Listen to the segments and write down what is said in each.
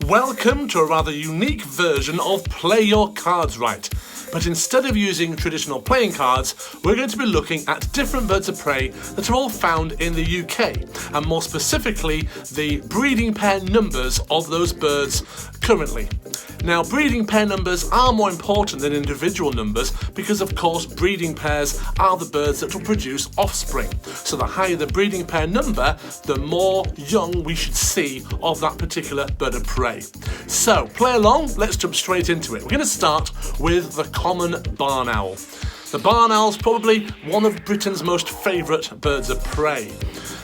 Welcome to a rather unique version of Play Your Cards Right. But instead of using traditional playing cards, we're going to be looking at different birds of prey that are all found in the UK, and more specifically, the breeding pair numbers of those birds currently. Now, breeding pair numbers are more important than individual numbers because, of course, breeding pairs are the birds that will produce offspring. So the higher the breeding pair number, the more young we should see of that particular bird of prey. So, play along, let's jump straight into it. We're going to start with the common barn owl. The barn owl is probably one of Britain's most favourite birds of prey.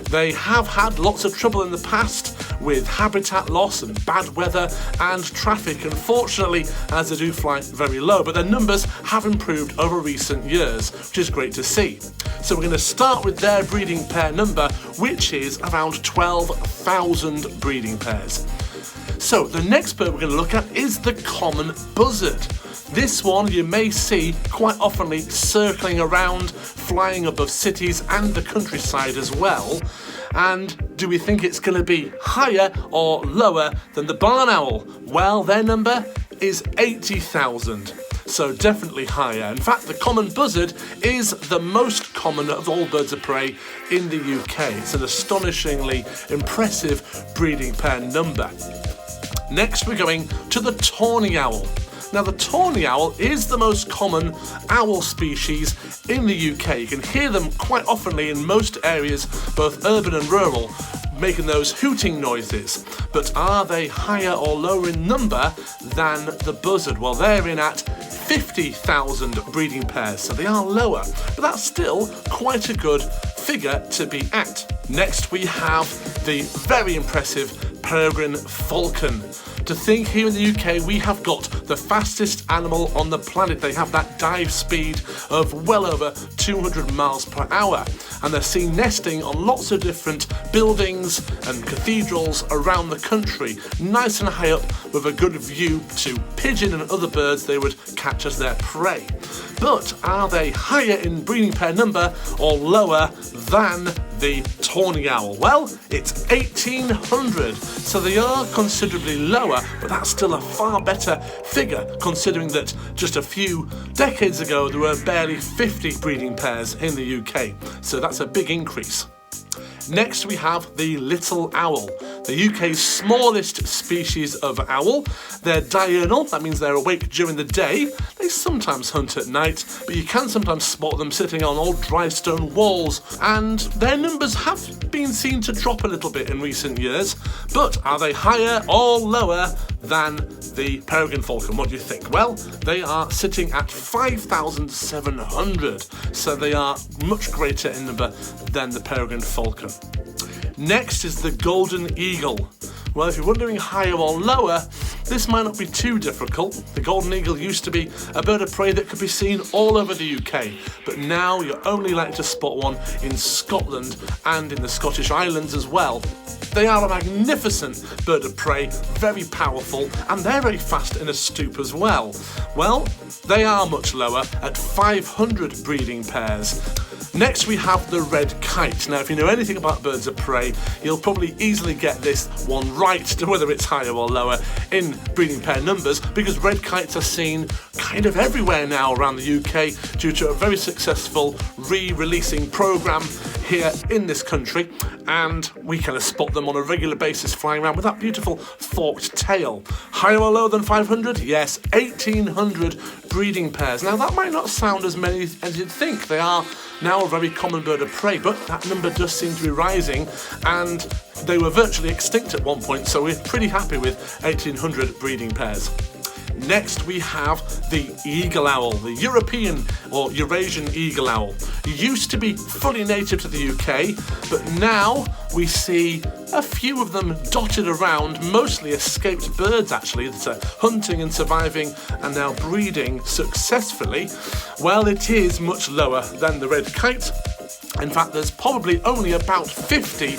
They have had lots of trouble in the past with habitat loss and bad weather and traffic, unfortunately, as they do fly very low, but their numbers have improved over recent years, which is great to see. So we're going to start with their breeding pair number, which is around 12,000 breeding pairs. So the next bird we're going to look at is the common buzzard. This one you may see quite oftenly circling around, flying above cities and the countryside as well. And do we think it's going to be higher or lower than the barn owl? Well, their number is 80,000. So definitely higher. In fact, the common buzzard is the most common of all birds of prey in the UK. It's an astonishingly impressive breeding pair number. Next, we're going to the tawny owl. Now, the tawny owl is the most common owl species in the UK. You can hear them quite oftenly in most areas, both urban and rural, making those hooting noises. But are they higher or lower in number than the buzzard? Well, they're in at 50,000 breeding pairs, so they are lower, but that's still quite a good figure to be at. Next, we have the very impressive peregrine falcon. To think here in the UK we have got the fastest animal on the planet. They have that dive speed of well over 200 miles per hour, and they're seen nesting on lots of different buildings and cathedrals around the country, nice and high up with a good view to pigeon and other birds they would catch as their prey. But are they higher in breeding pair number or lower than the tawny owl? Well, it's 1,800, so they are considerably lower, but that's still a far better figure considering that just a few decades ago there were barely 50 breeding pairs in the UK, so that's a big increase. Next, we have the little owl, the UK's smallest species of owl. They're diurnal, that means they're awake during the day. They sometimes hunt at night, but you can sometimes spot them sitting on old dry stone walls, and their numbers have been seen to drop a little bit in recent years. But are they higher or lower than the peregrine falcon? What do you think? Well, they are sitting at 5,700, so they are much greater in number than the peregrine falcon. Next is the golden eagle. Well, if you're wondering higher or lower, this might not be too difficult. The golden eagle used to be a bird of prey that could be seen all over the UK, but now you're only likely to spot one in Scotland and in the Scottish Islands as well. They are a magnificent bird of prey, very powerful, and they're very fast in a stoop as well. Well, they are much lower at 500 breeding pairs. Next, we have the red kite. Now, if you know anything about birds of prey, you'll probably easily get this one right to whether it's higher or lower in breeding pair numbers, because red kites are seen kind of everywhere now around the UK due to a very successful re-releasing programme here in this country, and we kind of spot them on a regular basis flying around with that beautiful forked tail. Higher or lower than 500? Yes, 1,800 breeding pairs. Now, that might not sound as many as you'd think. They are now a very common bird of prey, but that number does seem to be rising, and they were virtually extinct at one point, so we're pretty happy with 1,800 breeding pairs. Next, we have the eagle owl, the European or Eurasian eagle owl. It used to be fully native to the UK, but now we see a few of them dotted around, mostly escaped birds actually, that are hunting and surviving and now breeding successfully. Well, it is much lower than the red kite. In fact, there's probably only about 50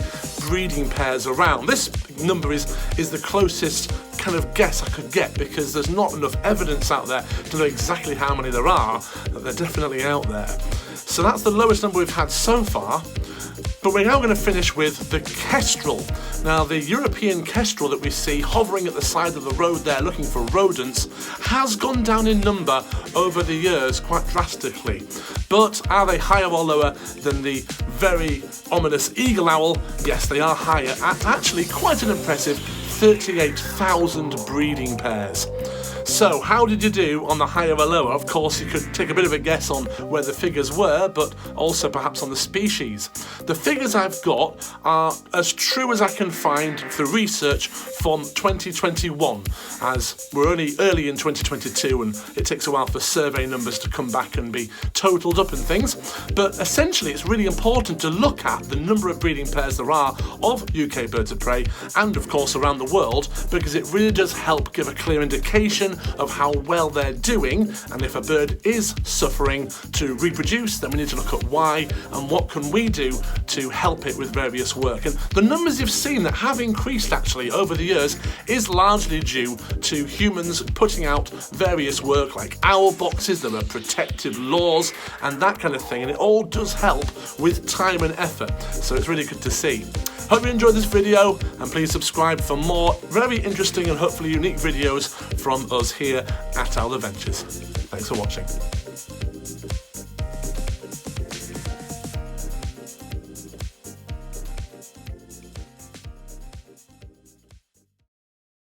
breeding pairs around. This number is the closest kind of guess I could get, because there's not enough evidence out there to know exactly how many there are, but they're definitely out there. So that's the lowest number we've had so far. But we're now going to finish with the kestrel. Now, the European kestrel that we see hovering at the side of the road there looking for rodents has gone down in number over the years quite drastically. But are they higher or lower than the very ominous eagle owl? Yes, they are higher at actually quite an impressive 38,000 breeding pairs. So, how did you do on the higher or lower? Of course, you could take a bit of a guess on where the figures were, but also perhaps on the species. The figures I've got are as true as I can find through research from 2021, as we're only early in 2022 and it takes a while for survey numbers to come back and be totaled up and things. But essentially, it's really important to look at the number of breeding pairs there are of UK birds of prey and, of course, around the world, because it really does help give a clear indication of how well they're doing, and if a bird is suffering to reproduce, then we need to look at why and what can we do to help it with various work. And the numbers you've seen that have increased actually over the years is largely due to humans putting out various work like owl boxes, there are protective laws and that kind of thing, and it all does help with time and effort, so it's really good to see. Hope you enjoyed this video, and please subscribe for more very interesting and hopefully unique videos from us here at Owl Adventures. Thanks for watching.